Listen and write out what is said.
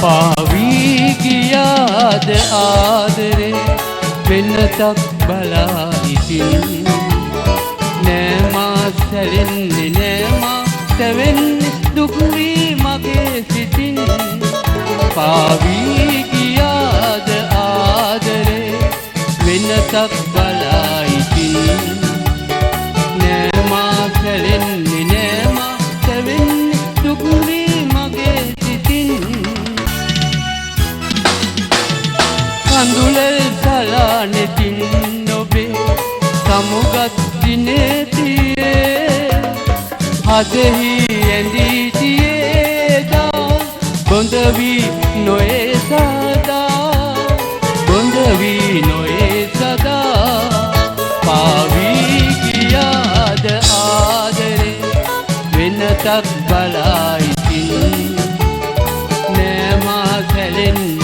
පාවී ගියාද ආදරේ වෙනතක් බලා ඉතින් නෑ මා සැලෙන්නේ නෑ මා තැවෙන්නේ දුක් වී මගේ සිතින් පාවී ගියාද ආදරේ වෙනතක් බලා ඉතින් නෑ මා සැලෙන්නේ නෑ මා තැවෙන්නේ දුක් වී මගේ සිතින් කඳුලල් සලා නෙතින් ඔබේ සමුගත් දිනෙතියේ හදෙහි ඇඳී තියේදා බොඳ වී නොයේ සදා බොඳ වී නොයේ සදා පාවී ගියාද ආදරේ වෙනතක් බලා ඉතින් නෑ මා සැලෙන්නේ